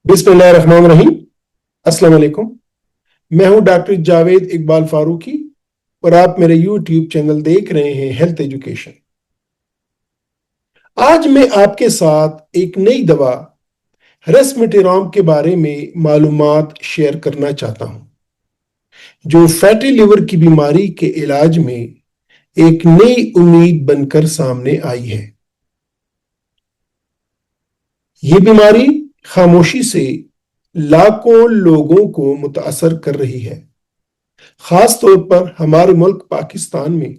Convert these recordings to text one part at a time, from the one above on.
बिस्मिल्लाहिर्रहमानिर्रहीम। अस्सलाम वालेकुम। मैं हूं डॉक्टर जावेद इकबाल फारूकी और आप मेरे यूट्यूब चैनल देख रहे हैं हेल्थ एजुकेशन। आज मैं आपके साथ एक नई दवा रेस्मेटिराम के बारे में मालूमात शेयर करना चाहता हूं, जो फैटी लिवर की बीमारी के इलाज में एक नई उम्मीद बनकर सामने आई है। ये बीमारी खामोशी से लाखों लोगों को मुतासर कर रही है, खास तौर पर हमारे मुल्क पाकिस्तान में,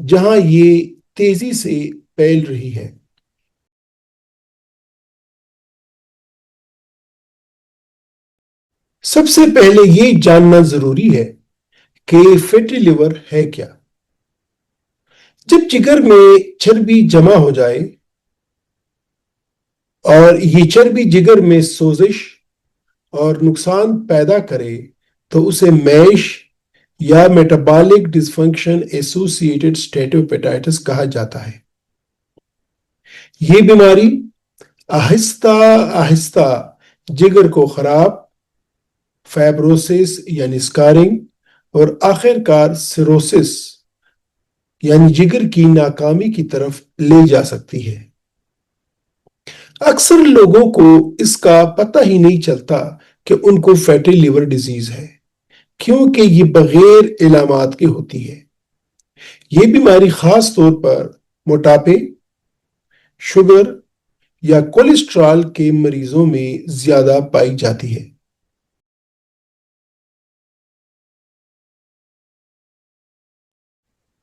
जहां ये तेजी से फैल रही है। सबसे पहले ये जानना जरूरी है कि फैटी लिवर है क्या। जब जिगर में चर्बी जमा हो जाए और ये चर्बी जिगर में सोजिश और नुकसान पैदा करे तो उसे मैश या मेटाबॉलिक डिसफंक्शन एसोसिएटेड स्टेटोहेपेटाइटिस कहा जाता है। ये बीमारी आहिस्ता आहिस्ता जिगर को खराब, फाइब्रोसिस यानी स्कारिंग और आखिरकार सिरोसिस यानी जिगर की नाकामी की तरफ ले जा सकती है। अक्सर लोगों को इसका पता ही नहीं चलता कि उनको फैटी लिवर डिजीज है, क्योंकि ये बगैर इलामात की होती है। ये बीमारी खास तौर पर मोटापे, शुगर या कोलेस्ट्रॉल के मरीजों में ज्यादा पाई जाती है।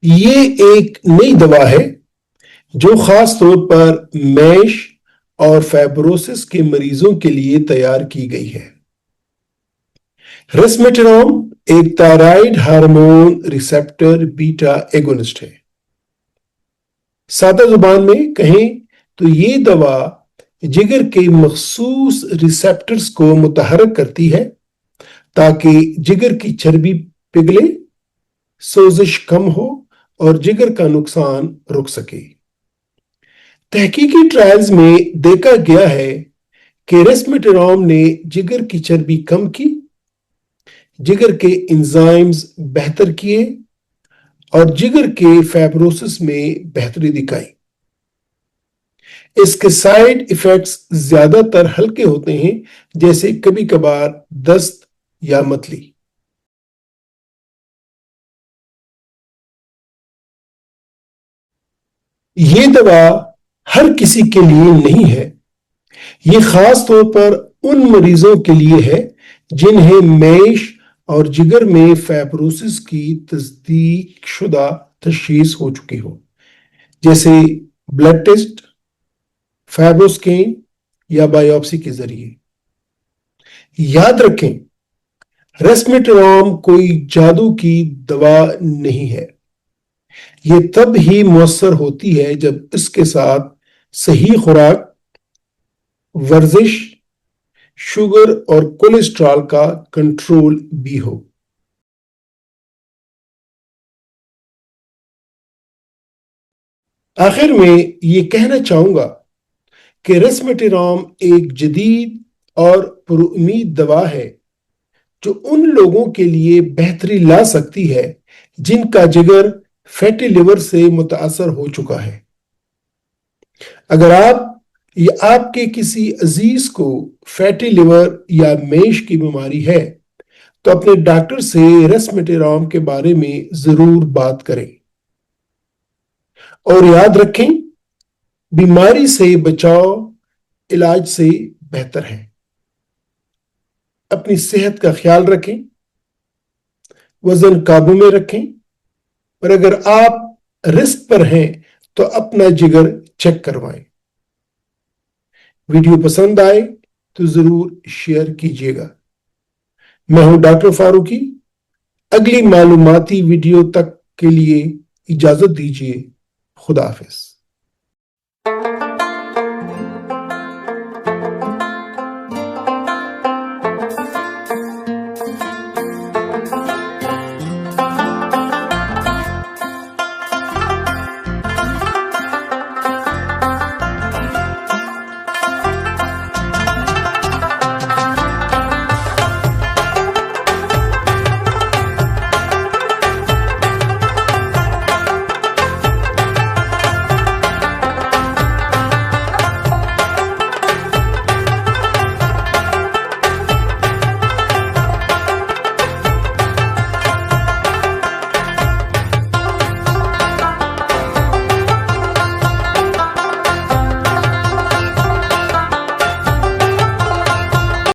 ये एक नई दवा है जो खास तौर पर मैश और फाइब्रोसिस के मरीजों के लिए तैयार की गई है। रेस्मेटिराम एक thyroid hormone receptor beta agonist है। सादा जुबान में कहें तो ये दवा जिगर के मखसूस रिसेप्टर्स को मुतहरक करती है ताकि जिगर की चर्बी पिघले, सोजिश कम हो और जिगर का नुकसान रुक सके। तहकीकी ट्रायल्स में देखा गया है कि रेस्मेटिराम ने जिगर की चर्बी कम की, जिगर के एंजाइम्स बेहतर किए और जिगर के फाइब्रोसिस में बेहतरी दिखाई। इसके साइड इफेक्ट्स ज्यादातर हल्के होते हैं, जैसे कभी कभार दस्त या मतली। ये दवा हर किसी के लिए नहीं है। ये खास तौर पर उन मरीजों के लिए है जिन्हें मैश और जिगर में फाइब्रोसिस की तस्दीक शुदा तशखीस हो चुकी हो, जैसे ब्लड टेस्ट, फाइब्रोस्कैन या बायोप्सी के जरिए। याद रखें, रेस्मेटिराम कोई जादू की दवा नहीं है। ये तब ही मुअस्सर होती है जब इसके साथ सही खुराक, वर्जिश, शुगर और कोलेस्ट्रॉल का कंट्रोल भी हो। आखिर में ये कहना चाहूंगा कि रेस्मेटिराम एक जदीद और पुरुउम्मीद दवा है जो उन लोगों के लिए बेहतरी ला सकती है जिनका जिगर फैटी लिवर से मुतासर हो चुका है। अगर आप या आपके किसी अजीज को फैटी लिवर या मैश की बीमारी है तो अपने डॉक्टर से रेस्मेटिराम के बारे में जरूर बात करें। और याद रखें, बीमारी से बचाव इलाज से बेहतर है। अपनी सेहत का ख्याल रखें, वजन काबू में रखें और अगर आप रिस्क पर हैं तो अपना जिगर चेक करवाएं। वीडियो पसंद आए तो जरूर शेयर कीजिएगा। मैं हूं डॉक्टर फारूकी। अगली मालूमाती वीडियो तक के लिए इजाजत दीजिए। खुदा हाफिज।